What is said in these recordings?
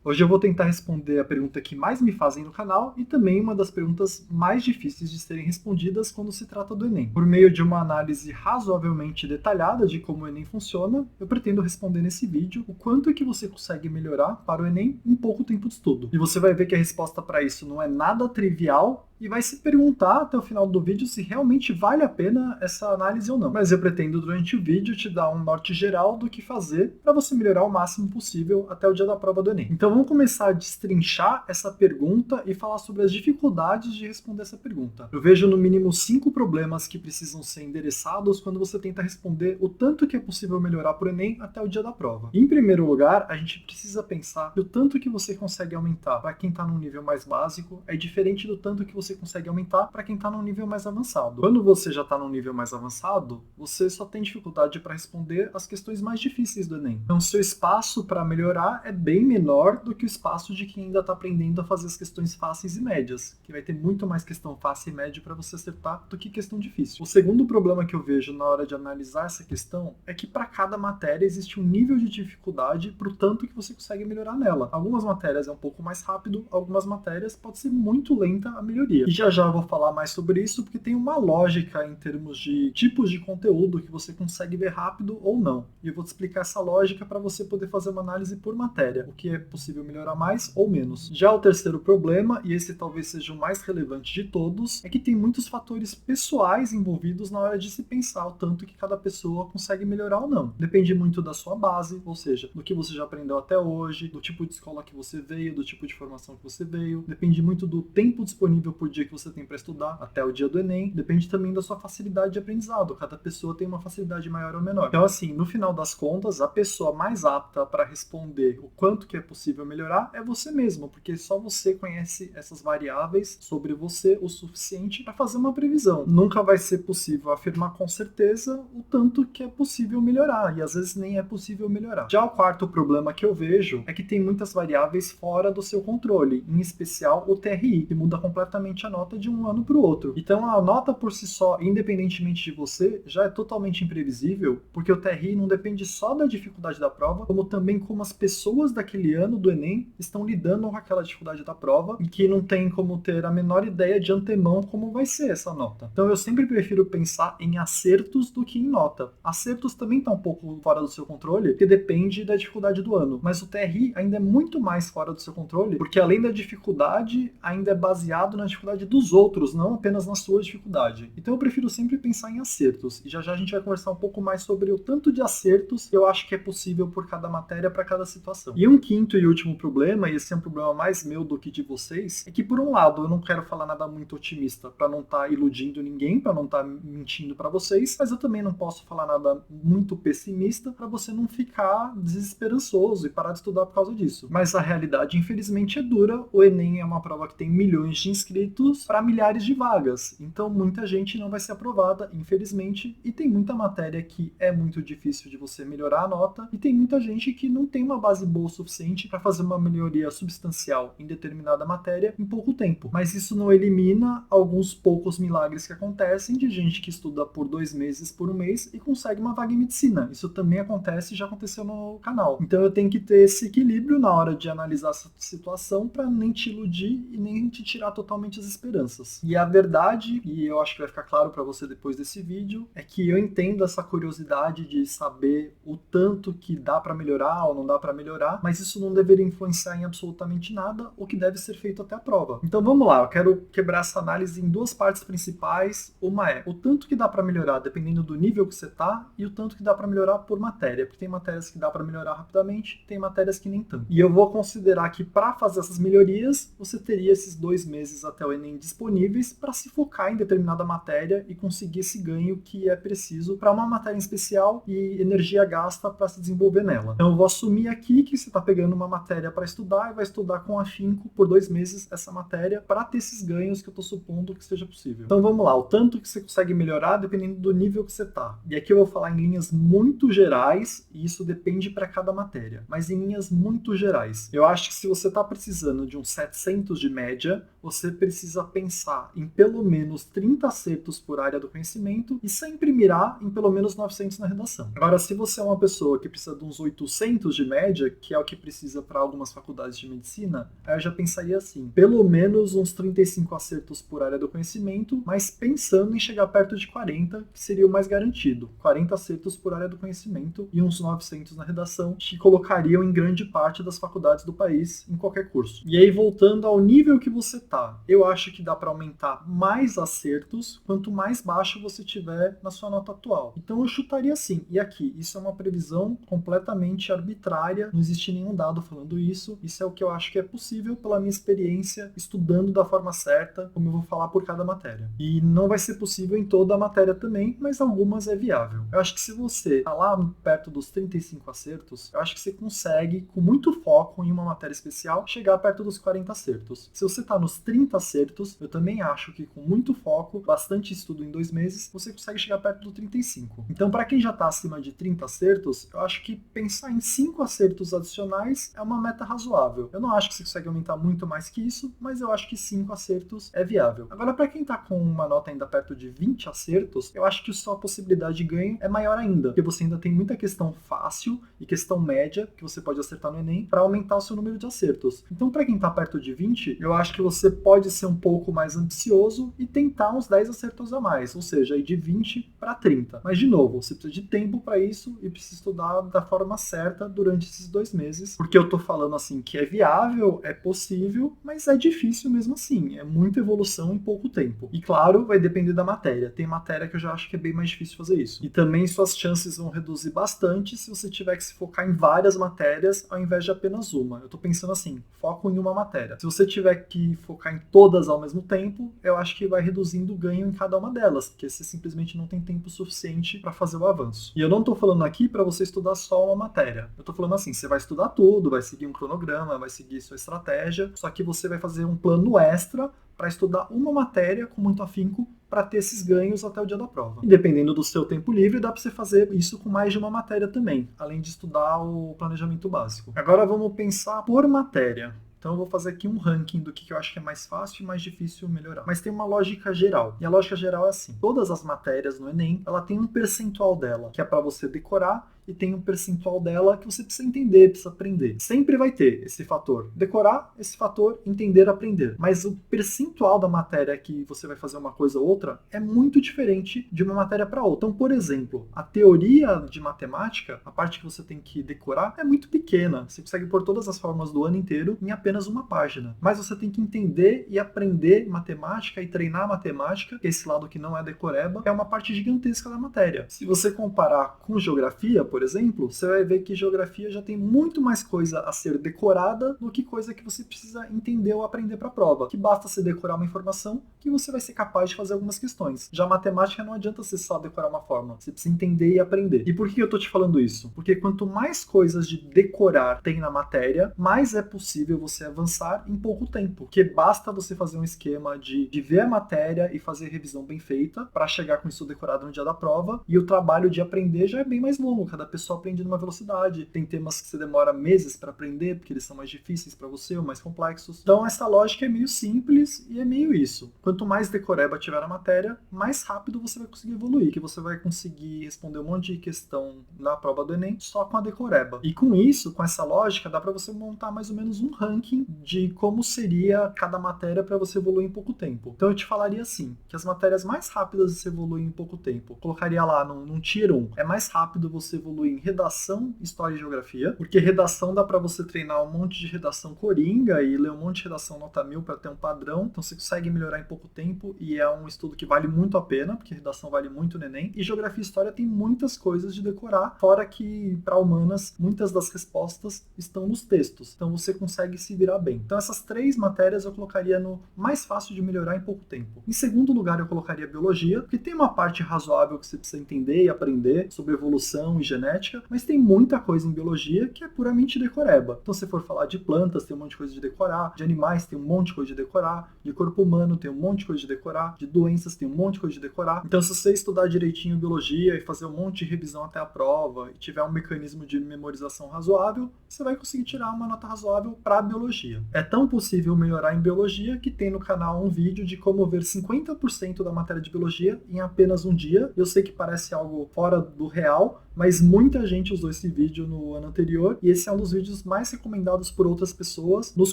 Hoje eu vou tentar responder a pergunta que mais me fazem no canal e também uma das perguntas mais difíceis de serem respondidas quando se trata do Enem. Por meio de uma análise razoavelmente detalhada de como o Enem funciona, eu pretendo responder nesse vídeo o quanto é que você consegue melhorar para o Enem em pouco tempo de estudo. E você vai ver que a resposta para isso não é nada trivial e vai se perguntar até o final do vídeo se realmente vale a pena essa análise ou não. Mas eu pretendo durante o vídeo te dar um norte geral do que fazer para você melhorar o máximo possível até o dia da prova do Enem. Então vamos começar a destrinchar essa pergunta e falar sobre as dificuldades de responder essa pergunta. Eu vejo no mínimo 5 problemas que precisam ser endereçados quando você tenta responder o tanto que é possível melhorar para o Enem até o dia da prova. Em primeiro lugar, a gente precisa pensar que o tanto que você consegue aumentar para quem está no nível mais básico é diferente do tanto que você consegue aumentar para quem está no nível mais avançado. Quando você já está no nível mais avançado, você só tem dificuldade para responder as questões mais difíceis do Enem. Então, seu espaço para melhorar é bem menor do que o espaço de quem ainda está aprendendo a fazer as questões fáceis e médias, que vai ter muito mais questão fácil e média para você acertar do que questão difícil. O segundo problema que eu vejo na hora de analisar essa questão é que para cada matéria existe um nível de dificuldade para o tanto que você consegue melhorar nela. Algumas matérias é um pouco mais rápido, algumas matérias pode ser muito lenta a melhoria. E já já eu vou falar mais sobre isso, porque tem uma lógica em termos de tipos de conteúdo que você consegue ver rápido ou não. E eu vou te explicar essa lógica para você poder fazer uma análise por matéria, o que é possível melhorar mais ou menos. Já o terceiro problema, e esse talvez seja o mais relevante de todos, é que tem muitos fatores pessoais envolvidos na hora de se pensar o tanto que cada pessoa consegue melhorar ou não. Depende muito da sua base, ou seja, do que você já aprendeu até hoje, do tipo de escola que você veio, do tipo de formação que você veio. Depende muito do tempo disponível por dia que você tem para estudar até o dia do Enem. Depende também da sua facilidade de aprendizado. Cada pessoa tem uma facilidade maior ou menor. Então, assim, no final das contas, a pessoa mais apta para responder o quanto que é possível melhorar é você mesmo, porque só você conhece essas variáveis sobre você o suficiente para fazer uma previsão. Nunca vai ser possível afirmar com certeza o tanto que é possível melhorar, e às vezes nem é possível melhorar. Já o quarto problema que eu vejo é que tem muitas variáveis fora do seu controle, em especial o TRI, que muda completamente a nota de um ano para o outro. Então a nota por si só, independentemente de você, já é totalmente imprevisível, porque o TRI não depende só da dificuldade da prova, como também como as pessoas daquele ano do Enem estão lidando com aquela dificuldade da prova e que não tem como ter a menor ideia de antemão como vai ser essa nota. Então eu sempre prefiro pensar em acertos do que em nota. Acertos também está um pouco fora do seu controle, porque depende da dificuldade do ano, mas o TRI ainda é muito mais fora do seu controle, porque além da dificuldade, ainda é baseado na dificuldade dos outros, não apenas na sua dificuldade. Então eu prefiro sempre pensar em acertos, e já já a gente vai conversar um pouco mais sobre o tanto de acertos que eu acho que é possível por cada matéria para cada situação. E um quinto e último problema, e esse é um problema mais meu do que de vocês, é que por um lado eu não quero falar nada muito otimista para não estar iludindo ninguém, para não estar mentindo para vocês, mas eu também não posso falar nada muito pessimista para você não ficar desesperançoso e parar de estudar por causa disso. Mas a realidade, infelizmente, é dura. O Enem é uma prova que tem milhões de inscritos para milhares de vagas. Então muita gente não vai ser aprovada, infelizmente, e tem muita matéria que é muito difícil de você melhorar a nota, e tem muita gente que não tem uma base boa o suficiente para fazer uma melhoria substancial em determinada matéria em pouco tempo. Mas isso não elimina alguns poucos milagres que acontecem de gente que estuda por 2 meses, por um mês e consegue uma vaga em medicina. Isso também acontece e já aconteceu no canal. Então eu tenho que ter esse equilíbrio na hora de analisar essa situação para nem te iludir e nem te tirar totalmente as esperanças. E a verdade, e eu acho que vai ficar claro para você depois desse vídeo, é que eu entendo essa curiosidade de saber o tanto que dá para melhorar ou não dá para melhorar, mas isso não deveria influenciar em absolutamente nada o que deve ser feito até a prova. Então vamos lá, eu quero quebrar essa análise em duas partes principais. Uma é o tanto que dá para melhorar dependendo do nível que você tá, e o tanto que dá para melhorar por matéria, porque tem matérias que dá para melhorar rapidamente, tem matérias que nem tanto. E eu vou considerar que para fazer essas melhorias, você teria esses 2 meses até o Enem disponíveis para se focar em determinada matéria e conseguir esse ganho que é preciso para uma matéria em especial e energia gasta para se desenvolver nela. Então eu vou assumir aqui que você está pegando uma matéria para estudar e vai estudar com afinco por 2 meses essa matéria para ter esses ganhos que eu estou supondo que seja possível. Então vamos lá, o tanto que você consegue melhorar dependendo do nível que você está. E aqui eu vou falar em linhas muito gerais, e isso depende para cada matéria, mas em linhas muito gerais. Eu acho que se você está precisando de uns 700 de média, você precisa precisa pensar em pelo menos 30 acertos por área do conhecimento e sempre mirar em pelo menos 900 na redação. Agora, se você é uma pessoa que precisa de uns 800 de média, que é o que precisa para algumas faculdades de medicina, aí eu já pensaria assim, pelo menos uns 35 acertos por área do conhecimento, mas pensando em chegar perto de 40, que seria o mais garantido. 40 acertos por área do conhecimento e uns 900 na redação, que colocariam em grande parte das faculdades do país em qualquer curso. E aí, voltando ao nível que você tá, eu acho que dá para aumentar mais acertos quanto mais baixo você tiver na sua nota atual. Então eu chutaria assim. E aqui, isso é uma previsão completamente arbitrária, não existe nenhum dado falando isso. Isso é o que eu acho que é possível pela minha experiência estudando da forma certa, como eu vou falar por cada matéria. E não vai ser possível em toda a matéria também, mas algumas é viável. Eu acho que se você tá lá perto dos 35 acertos, eu acho que você consegue, com muito foco em uma matéria especial, chegar perto dos 40 acertos. Se você tá nos 30 acertos, eu também acho que com muito foco, bastante estudo em 2 meses, você consegue chegar perto do 35. Então, para quem já tá acima de 30 acertos, eu acho que pensar em 5 acertos adicionais é uma meta razoável. Eu não acho que você consegue aumentar muito mais que isso, mas eu acho que 5 acertos é viável. Agora, para quem tá com uma nota ainda perto de 20 acertos, eu acho que sua possibilidade de ganho é maior ainda, porque você ainda tem muita questão fácil e questão média que você pode acertar no Enem para aumentar o seu número de acertos. Então, para quem tá perto de 20, eu acho que você pode ser um pouco mais ambicioso e tentar uns 10 acertos a mais, ou seja, ir de 20 para 30. Mas, de novo, você precisa de tempo para isso e precisa estudar da forma certa durante esses 2 meses, porque eu tô falando assim que é viável, é possível, mas é difícil mesmo assim, é muita evolução em pouco tempo. E claro, vai depender da matéria. Tem matéria que eu já acho que é bem mais difícil fazer isso. E também suas chances vão reduzir bastante se você tiver que se focar em várias matérias ao invés de apenas uma. Eu tô pensando assim, foco em uma matéria. Se você tiver que focar em todas ao mesmo tempo, eu acho que vai reduzindo o ganho em cada uma delas, porque você simplesmente não tem tempo suficiente para fazer o avanço. E eu não tô falando aqui para você estudar só uma matéria. Eu tô falando assim, você vai estudar tudo, vai seguir um cronograma, vai seguir sua estratégia, só que você vai fazer um plano extra para estudar uma matéria com muito afinco para ter esses ganhos até o dia da prova. E dependendo do seu tempo livre, dá para você fazer isso com mais de uma matéria também, além de estudar o planejamento básico. Agora vamos pensar por matéria. Então eu vou fazer aqui um ranking do que eu acho que é mais fácil e mais difícil melhorar. Mas tem uma lógica geral. E a lógica geral é assim. Todas as matérias no Enem, ela tem um percentual dela, que é para você decorar, e tem um percentual dela que você precisa entender, precisa aprender. Sempre vai ter esse fator decorar, esse fator entender, aprender. Mas o percentual da matéria que você vai fazer uma coisa ou outra é muito diferente de uma matéria para outra. Então, por exemplo, a teoria de matemática, a parte que você tem que decorar, é muito pequena. Você consegue pôr todas as fórmulas do ano inteiro em apenas uma página. Mas você tem que entender e aprender matemática e treinar matemática, que é esse lado que não é decoreba, é uma parte gigantesca da matéria. Se você comparar com geografia, por exemplo, você vai ver que geografia já tem muito mais coisa a ser decorada do que coisa que você precisa entender ou aprender para a prova. Que basta você decorar uma informação que você vai ser capaz de fazer algumas questões. Já matemática não adianta você só decorar uma fórmula, você precisa entender e aprender. E por que eu tô te falando isso? Porque quanto mais coisas de decorar tem na matéria, mais é possível você avançar em pouco tempo. Porque basta você fazer um esquema de ver a matéria e fazer revisão bem feita para chegar com isso decorado no dia da prova, e o trabalho de aprender já é bem mais longo. Cada pessoa aprende numa velocidade. Tem temas que você demora meses para aprender, porque eles são mais difíceis para você ou mais complexos. Então essa lógica é meio simples e é meio isso. Quanto mais decoreba tiver a matéria, mais rápido você vai conseguir evoluir, que você vai conseguir responder um monte de questão na prova do Enem só com a decoreba. E com isso, com essa lógica, dá para você montar mais ou menos um ranking de como seria cada matéria para você evoluir em pouco tempo. Então eu te falaria assim, que as matérias mais rápidas você evoluir em pouco tempo, colocaria lá num Tier 1, é mais rápido você evoluir em redação, história e geografia, porque redação dá para você treinar um monte de redação coringa e ler um monte de redação nota 1000 para ter um padrão, então você consegue melhorar em pouco tempo e é um estudo que vale muito a pena, porque redação vale muito no Enem, e geografia e história tem muitas coisas de decorar, fora que para humanas muitas das respostas estão nos textos, então você consegue se virar bem. Então essas 3 matérias eu colocaria no mais fácil de melhorar em pouco tempo. Em segundo lugar eu colocaria biologia, porque tem uma parte razoável que você precisa entender e aprender sobre evolução e genética, genética, mas tem muita coisa em biologia que é puramente decoreba. Então, se for falar de plantas, tem um monte de coisa de decorar, de animais tem um monte de coisa de decorar, de corpo humano tem um monte de coisa de decorar, de doenças tem um monte de coisa de decorar. Então, se você estudar direitinho biologia e fazer um monte de revisão até a prova e tiver um mecanismo de memorização razoável, você vai conseguir tirar uma nota razoável para biologia. É tão possível melhorar em biologia que tem no canal um vídeo de como ver 50% da matéria de biologia em apenas um dia. Eu sei que parece algo fora do real, mas muita gente usou esse vídeo no ano anterior e esse é um dos vídeos mais recomendados por outras pessoas nos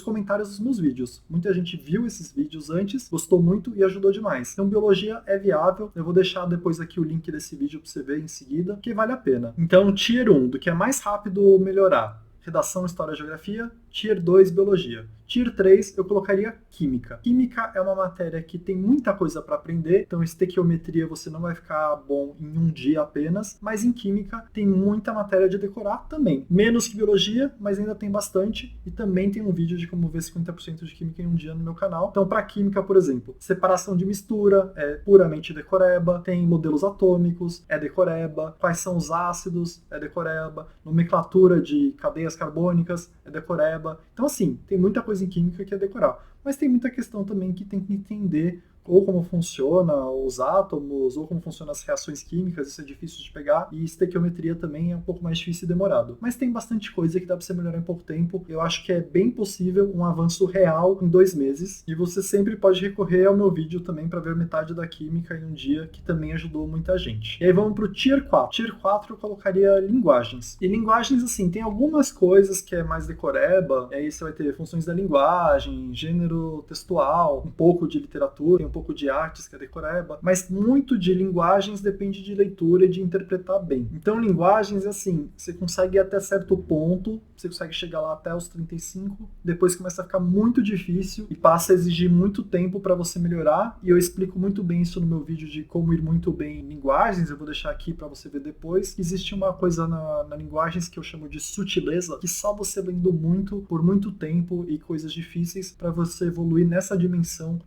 comentários dos meus vídeos. Muita gente viu esses vídeos antes, gostou muito e ajudou demais. Então, biologia é viável. Eu vou deixar depois aqui o link desse vídeo para você ver em seguida, que vale a pena. Então, Tier 1, do que é mais rápido melhorar. Redação, História e Geografia. Tier 2, Biologia. Tier 3, eu colocaria Química. Química é uma matéria que tem muita coisa para aprender, então estequiometria você não vai ficar bom em um dia apenas, mas em Química tem muita matéria de decorar também. Menos que Biologia, mas ainda tem bastante, e também tem um vídeo de como ver 50% de Química em um dia no meu canal. Então, para Química, por exemplo, separação de mistura é puramente decoreba, tem modelos atômicos, é decoreba, quais são os ácidos, é decoreba, nomenclatura de cadeias carbônicas, é decoreba. Então, assim, tem muita coisa em química que é decorar. Mas tem muita questão também que tem que entender ou como funciona os átomos, ou como funcionam as reações químicas, isso é difícil de pegar, e estequiometria também é um pouco mais difícil e demorado. Mas tem bastante coisa que dá para você melhorar em pouco tempo. Eu acho que é bem possível um avanço real em 2 meses, e você sempre pode recorrer ao meu vídeo também para ver metade da química em um dia, que também ajudou muita gente. E aí vamos pro Tier 4. Tier 4 eu colocaria linguagens. E linguagens, assim, tem algumas coisas que é mais decoreba, e aí você vai ter funções da linguagem, gênero textual, um pouco de literatura, um pouco de artes, que é decoreba, mas muito de linguagens depende de leitura e de interpretar bem. Então, linguagens, assim, você consegue ir até certo ponto, você consegue chegar lá até os 35, depois começa a ficar muito difícil e passa a exigir muito tempo para você melhorar, e eu explico muito bem isso no meu vídeo de como ir muito bem em linguagens, eu vou deixar aqui para você ver depois. Existe uma coisa na linguagens que eu chamo de sutileza, que só você lendo muito, por muito tempo e coisas difíceis, para você evoluir nessa dimensão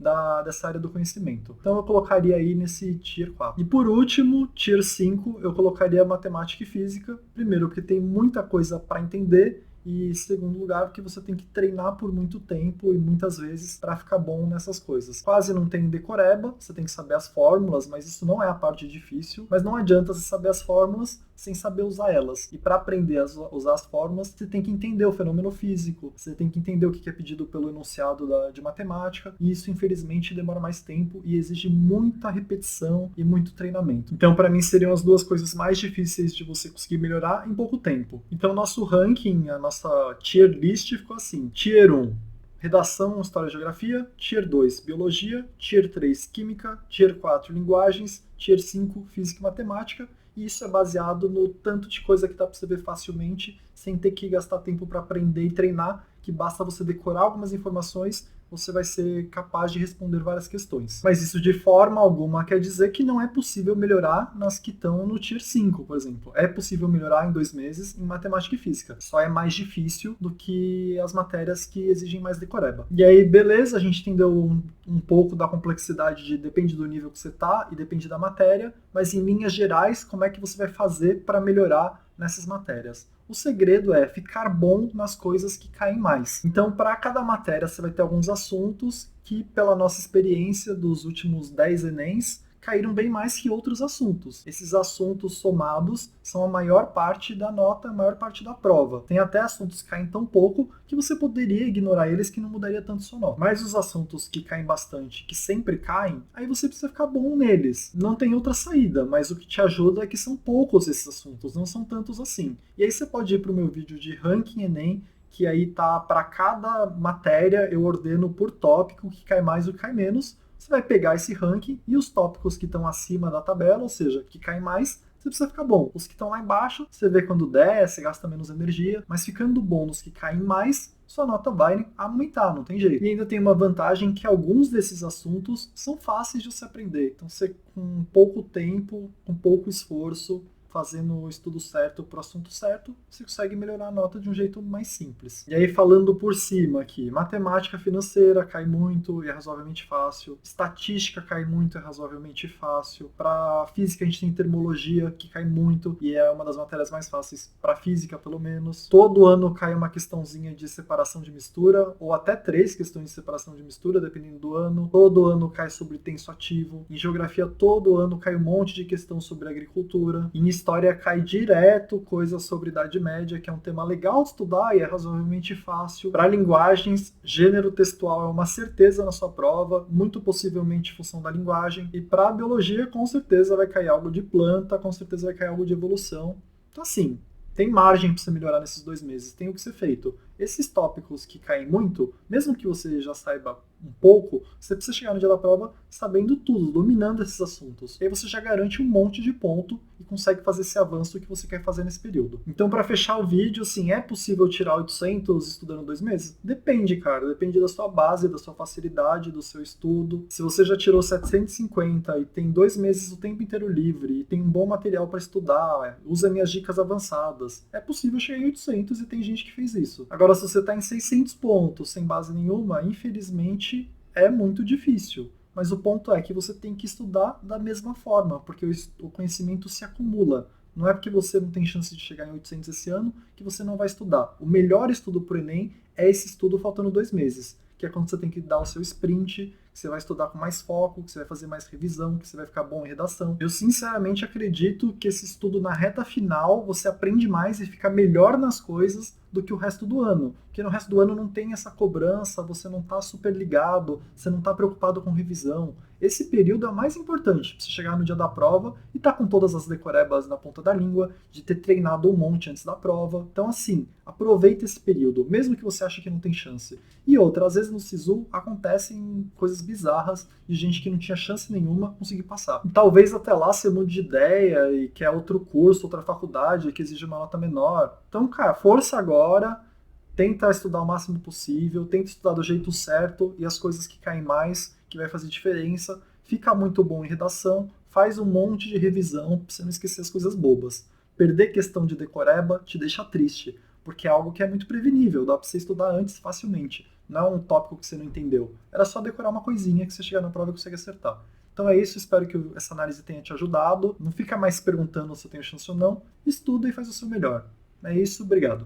dessa área do conhecimento. Então eu colocaria aí nesse Tier 4. E por último, Tier 5, eu colocaria matemática e física. Primeiro, porque tem muita coisa para entender, e segundo lugar, porque você tem que treinar por muito tempo e muitas vezes para ficar bom nessas coisas. Quase não tem decoreba, você tem que saber as fórmulas, mas isso não é a parte difícil. Mas não adianta você saber as fórmulas sem saber usar elas. E para aprender a usar as fórmulas, você tem que entender o fenômeno físico, você tem que entender o que é pedido pelo enunciado de matemática, e isso infelizmente demora mais tempo e exige muita repetição e muito treinamento. Então, para mim, seriam as duas coisas mais difíceis de você conseguir melhorar em pouco tempo. Então, nosso ranking, a nossa tier list ficou assim: Tier 1, Redação, História e Geografia. Tier 2, Biologia. Tier 3, Química. Tier 4, Linguagens. Tier 5, Física e Matemática. E isso é baseado no tanto de coisa que dá para você ver facilmente, sem ter que gastar tempo para aprender e treinar, que basta você decorar algumas informações, você vai ser capaz de responder várias questões. Mas isso de forma alguma quer dizer que não é possível melhorar nas que estão no Tier 5, por exemplo. É possível melhorar em 2 meses em matemática e física. Só é mais difícil do que as matérias que exigem mais decoreba. E aí, beleza, a gente entendeu um pouco da complexidade depende do nível que você está e depende da matéria, mas em linhas gerais, como é que você vai fazer para melhorar nessas matérias? O segredo é ficar bom nas coisas que caem mais. Então, para cada matéria, você vai ter alguns assuntos que, pela nossa experiência dos últimos 10 Enems, caíram bem mais que outros assuntos. Esses assuntos somados são a maior parte da nota, a maior parte da prova. Tem até assuntos que caem tão pouco que você poderia ignorar eles, que não mudaria tanto sua nota. Mas os assuntos que caem bastante, que sempre caem, aí você precisa ficar bom neles. Não tem outra saída, mas o que te ajuda é que são poucos esses assuntos, não são tantos assim. E aí você pode ir para o meu vídeo de ranking Enem, que aí tá para cada matéria, eu ordeno por tópico o que cai mais e o que cai menos. Você vai pegar esse ranking e os tópicos que estão acima da tabela, ou seja, que caem mais, você precisa ficar bom. Os que estão lá embaixo, você vê quando desce, gasta menos energia, mas ficando bom nos que caem mais, sua nota vai aumentar, não tem jeito. E ainda tem uma vantagem que alguns desses assuntos são fáceis de você aprender. Então você, com pouco tempo, com pouco esforço, fazendo o estudo certo para o assunto certo, você consegue melhorar a nota de um jeito mais simples. E aí, falando por cima aqui, matemática financeira cai muito e é razoavelmente fácil, estatística cai muito e é razoavelmente fácil, para física a gente tem termologia, que cai muito e é uma das matérias mais fáceis para física, pelo menos. Todo ano cai uma questãozinha de separação de mistura, ou até 3 questões de separação de mistura, dependendo do ano. Todo ano cai sobre tenso ativo. Em geografia, todo ano cai um monte de questão sobre agricultura. Em história, cai direto coisa sobre Idade Média, que é um tema legal de estudar e é razoavelmente fácil. Para linguagens, gênero textual é uma certeza na sua prova, muito possivelmente em função da linguagem. E para biologia, com certeza vai cair algo de planta, com certeza vai cair algo de evolução. Então, assim, tem margem para você melhorar nesses 2 meses, tem o que ser feito. Esses tópicos que caem muito, mesmo que você já saiba um pouco, você precisa chegar no dia da prova sabendo tudo, dominando esses assuntos. E aí você já garante um monte de ponto e consegue fazer esse avanço que você quer fazer nesse período. Então, para fechar o vídeo, assim, é possível tirar 800 estudando 2 meses? Depende, cara. Depende da sua base, da sua facilidade, do seu estudo. Se você já tirou 750 e tem 2 meses o tempo inteiro livre, e tem um bom material para estudar, usa minhas dicas avançadas, é possível chegar em 800 e tem gente que fez isso. Agora, se você está em 600 pontos sem base nenhuma, infelizmente é muito difícil. Mas o ponto é que você tem que estudar da mesma forma, porque o conhecimento se acumula. Não é porque você não tem chance de chegar em 800 esse ano que você não vai estudar. O melhor estudo para o Enem é esse estudo faltando 2 meses, que é quando você tem que dar o seu sprint, que você vai estudar com mais foco, que você vai fazer mais revisão, que você vai ficar bom em redação. Eu sinceramente acredito que esse estudo na reta final você aprende mais e fica melhor nas coisas do que o resto do ano. Porque no resto do ano não tem essa cobrança, você não está super ligado, você não está preocupado com revisão. Esse período é o mais importante, para você chegar no dia da prova e estar com todas as decorebas na ponta da língua, de ter treinado um monte antes da prova. Então, assim, aproveita esse período, mesmo que você ache que não tem chance. E outra, às vezes no SISU acontecem coisas bizarras de gente que não tinha chance nenhuma conseguir passar. E talvez até lá você mude de ideia e quer outro curso, outra faculdade que exige uma nota menor. Então, cara, força agora, tenta estudar o máximo possível, tenta estudar do jeito certo e as coisas que caem mais, que vai fazer diferença. Fica muito bom em redação, faz um monte de revisão pra você não esquecer as coisas bobas. Perder questão de decoreba te deixa triste, porque é algo que é muito prevenível, dá pra você estudar antes facilmente. Não é um tópico que você não entendeu. Era só decorar uma coisinha que você chegar na prova e consegue acertar. Então é isso, espero que essa análise tenha te ajudado. Não fica mais se perguntando se eu tenho chance ou não. Estuda e faz o seu melhor. É isso, obrigado.